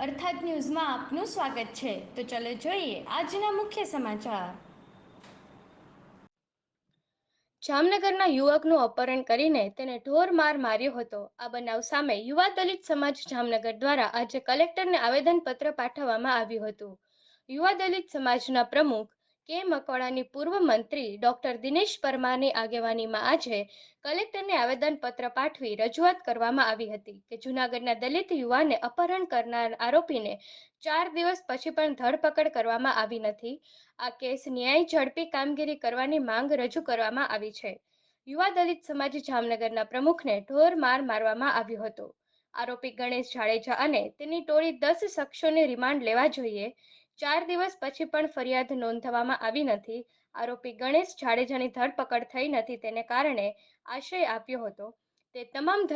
અર્થાત ન્યૂઝમાં આપનું સ્વાગત છે। તો ચલો જોઈએ આજના મુખ્ય સમાચાર। જામનગરના યુવકનું અપહરણ કરીને તેને ઢોર માર માર્યો હતો। આ બનાવ સામે યુવા દલિત સમાજ જામનગર દ્વારા આજે કલેક્ટરને આવેદનપત્ર પાઠવવામાં આવ્યું હતું। યુવા દલિત સમાજના પ્રમુખ કે મકવાણાની પૂર્વ મંત્રી ડોક્ટર દિનેશ પરમારની આગેવાનીમાં આજે કલેક્ટરને આવેદનપત્ર પાઠવી રજૂઆત કરવામાં આવી હતી કે જૂનાગઢના દલિત યુવાનને અપહરણ કરનાર આરોપીને 4 દિવસ પછી પણ ધરપકડ કરવામાં આવી નથી। આ કેસ ન્યાય ઝડપી કામગીરી કરવાની માંગ રજૂ કરવામાં આવી છે। યુવા દલિત સમાજ જામનગરના પ્રમુખને ઢોર માર મારવામાં આવ્યો હતો। આરોપી ગણેશ જાડેજા અને તેની ટોળી 10 શખ્સોને રિમાન્ડ લેવા જોઈએ। 4 દિવસ પછી પણ ફરિયાદ નોંધવામાં આવી નથી। આરોપી ગણેશ જાડેજાની ધરપકડ થઈ નથી, તેને કારણે આશય આપ્યો હતો તે તમામની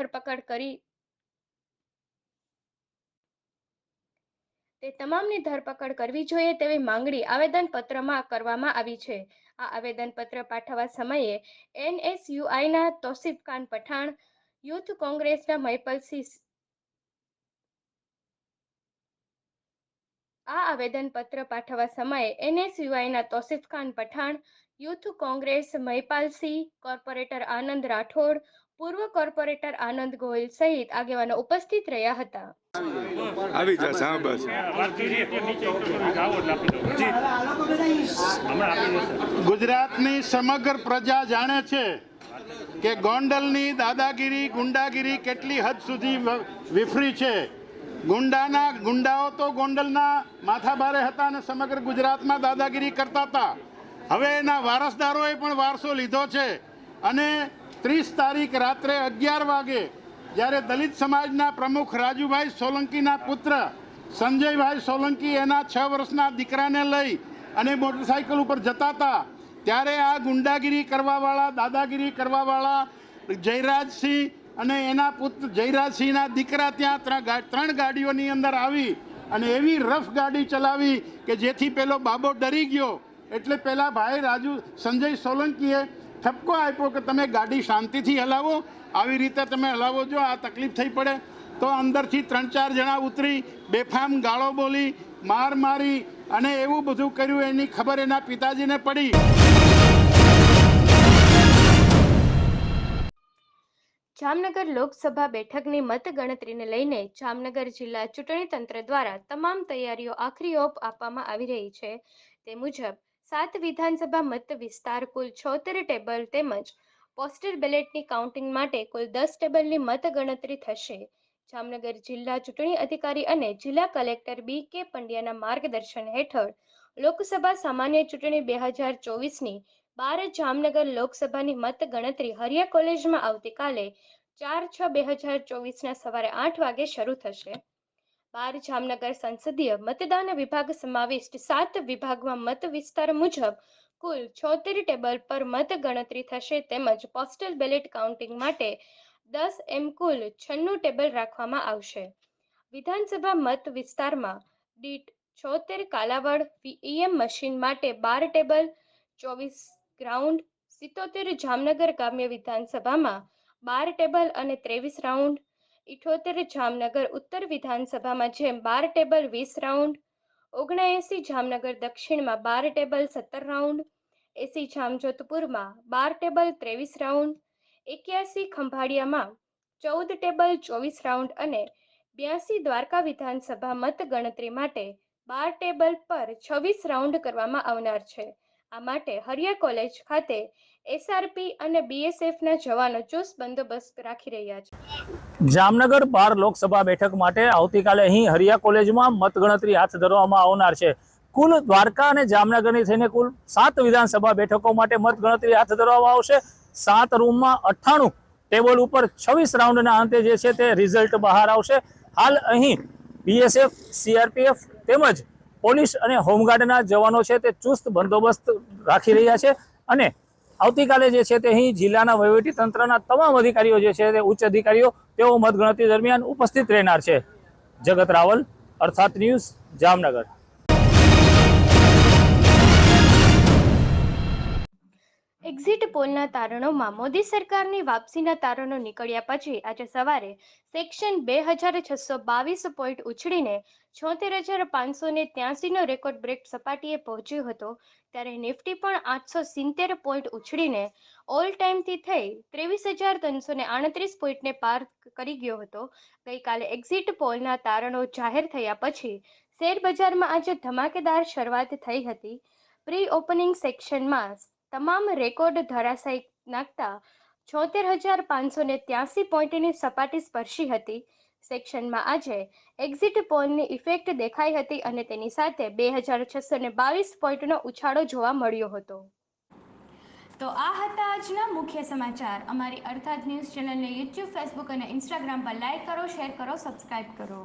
ધરપકડ કરવી જોઈએ તેવી માંગણી આવેદનપત્રમાં કરવામાં આવી છે। આ આવેદનપત્ર પાઠવવા સમયે એનએસયુઆઈના તૌસીફ ખાન પઠાણ, યુથ કોંગ્રેસના મહિપલસિંહ યુથ કોંગ્રેસ મહિપાલસિંહ, કોર્પોરેટર આનંદ રાઠોડ, પૂર્વ કોર્પોરેટર આનંદ ગોહિલ સહિત આગેવાનો ઉપસ્થિત રહ્યા હતા। ગુજરાતની સમગ્ર પ્રજા જાણે છે કે ગોંડલની દાદાગીરી, ગુંડાગીરી કેટલી હદ સુધી વિફરી છે। ગુંડાઓ તો ગોંડલના માથાભારે હતા અને સમગ્ર ગુજરાતમાં દાદાગીરી કરતા હતા। હવે એના વારસદારોએ પણ વારસો લીધો છે અને 30 તારીખ રાત્રે 11 વાગે જ્યારે દલિત સમાજના પ્રમુખ રાજુભાઈ સોલંકીના પુત્ર સંજયભાઈ સોલંકી એના 6 વર્ષના દીકરાને લઈ અને મોટરસાઇકલ ઉપર જતા હતા ત્યારે આ ગુંડાગીરી કરવાવાળા, દાદાગીરી કરવાવાળા જયરાજસિંહ અને એના પુત્ર જયરાજસિંહના દીકરા ત્યાં 3 ગાડીઓની અંદર આવી અને એવી રફ ગાડી ચલાવી કે જેથી પેલો બાબો ડરી ગયો। એટલે પેલા ભાઈ સંજય સોલંકીએ ઠપકો આપ્યો કે તમે ગાડી શાંતિથી હલાવો, આવી રીતે તમે હલાવો, જો આ તકલીફ થઈ પડે તો અંદરથી 3-4 જણા ઉતરી બેફામ ગાળો બોલી, માર મારી અને એવું બધું કર્યું। એની ખબર એના પિતાજીને પડી। જામનગર લોકસભા બેઠકની મતગણતરીને લઈને જામનગર જિલ્લા ચૂંટણી તંત્ર દ્વારા તમામ તૈયારીઓ આખરી ઓપ આપવામાં આવી રહી છે। તે મુજબ 7 વિધાનસભા મત વિસ્તાર, કુલ 76 ટેબલ તેમજ પોસ્ટલ બેલેટની કાઉન્ટિંગ માટે કુલ 10 ટેબલની મતગણતરી થશે। જામનગર જિલ્લા ચૂંટણી અધિકારી અને જિલ્લા કલેક્ટર બી.કે. પંડ્યાના માર્ગદર્શન હેઠળ લોકસભા સામાન્ય ચૂંટણી 2024ની 12 જામનગર લોકસભાની મતગણતરી હરિયા કોલેજમાં આવતીકાલે 4/6/2024ના સવારે 8 વાગે શરૂ થશે। 12 જામનગર સંસદીય મતદાન વિભાગ સમાવિષ્ટ 7 વિભાગમાં મત વિસ્તાર મુજબ કુલ 76 ટેબલ પર મતગણતરી થશે તેમજ પોસ્ટલ બેલેટ કાઉન્ટિંગ માટે 10 એમ કુલ 96 ટેબલ રાખવામાં આવશે। વિધાનસભા મત વિસ્તારમાં દીઠ 76 કાલાવડ ઈએમ મશીન માટે 12 ટેબલ, 24 ગ્રાઉન્ડ, 77 જામનગર ગ્રામ્ય વિધાનસભામાં 12 ટેબલ અને 23 રાઉન્ડ, 78 જામનગર ઉત્તર વિધાનસભામાં જેમ 12 ટેબલ 20 રાઉન્ડ, 79 જામનગર દક્ષિણમાં 12 table 17 round, 80 જામજોધપુરમાં 12 table 23 round, 81 ખંભાળિયામાં 14 table 24 round અને 82 દ્વારકા વિધાનસભા મત ગણતરી માટે 12 ટેબલ પર 26 રાઉન્ડ કરવામાં આવનાર છે। આ માટે હરિયા કોલેજ ખાતે એસઆરપી અને બીએસએફના જવાનો ચુસ્ત બંદોબસ્ત રાખી રહ્યા છે। જામનગર 12 લોકસભા બેઠક માટે આવતીકાલે અહીં હરિયા કોલેજમાં મતગણતરી હાથ ધરવામાં આવનાર છે। કુલ દ્વારકા અને જામનગરની થઈને કુલ 7 વિધાનસભા બેઠકો માટે મતગણતરી હાથ ધરવામાં આવશે। 7 રૂમમાં 98 ટેબલ ઉપર 26 રાઉન્ડના અંતે જે છે તે રિઝલ્ટ બહાર આવશે। હાલ અહીં બીએસએફ, સીઆરપીએફ તેમજ પોલીસ અને હોમગાર્ડના જવાનો છે તે ચુસ્ત બંદોબસ્ત રાખી રહ્યા છે અને આવતીકાલે જે છે તે અહીં જિલ્લાના વહીવટી તંત્રના તમામ અધિકારીઓ જે છે તે ઉચ્ચ અધિકારીઓ તેઓ મતગણતરી દરમિયાન ઉપસ્થિત રહેનાર છે। જગત રાવલ, અર્થાત ન્યૂઝ, જામનગર। એક્ઝિટ પોલના તારણોમાં મોદી સરકારની વાપસીના તારણો નીકળ્યા પછી આજે સવારે સેક્શન 2622 પોઈન્ટ ઉછળીને 76,583નો રેકોર્ડ બ્રેક સપાટીએ પહોંચ્યો હતો, ત્યારે નિફ્ટી પણ 870 પોઈન્ટ ઉછળીને ઓલ ટાઈમથી થઈ 23,338 પોઈન્ટને પાર કરી ગયો હતો. ગઈકાલે એક્ઝિટ પોલના તારણો જાહેર થયા પછી શેર બજારમાં આજે ધમાકેદાર શરૂઆત થઈ હતી. પ્રી ઓપનિંગ સેક્શનમાં તમામ રેકોર્ડ ધરાશાયી નાખતા 76,583 પોઈન્ટની સપાટી સ્પર્શી હતી. સેક્શનમાં આજે એક્ઝિટ પોલની ઇફેક્ટ દેખાઈ હતી અને તેની સાથે 2,622 પોઈન્ટનો ઉછાળો જોવા મળ્યો હતો. તો આ હતા આજના મુખ્ય સમાચાર. અમારી અર્થાત ન્યૂઝ ચેનલને યુટ્યુબ, ફેસબુક અને ઇન્સ્ટાગ્રામ પર લાઈક કરો, શેર કરો, સબસ્ક્રાઇબ કરો.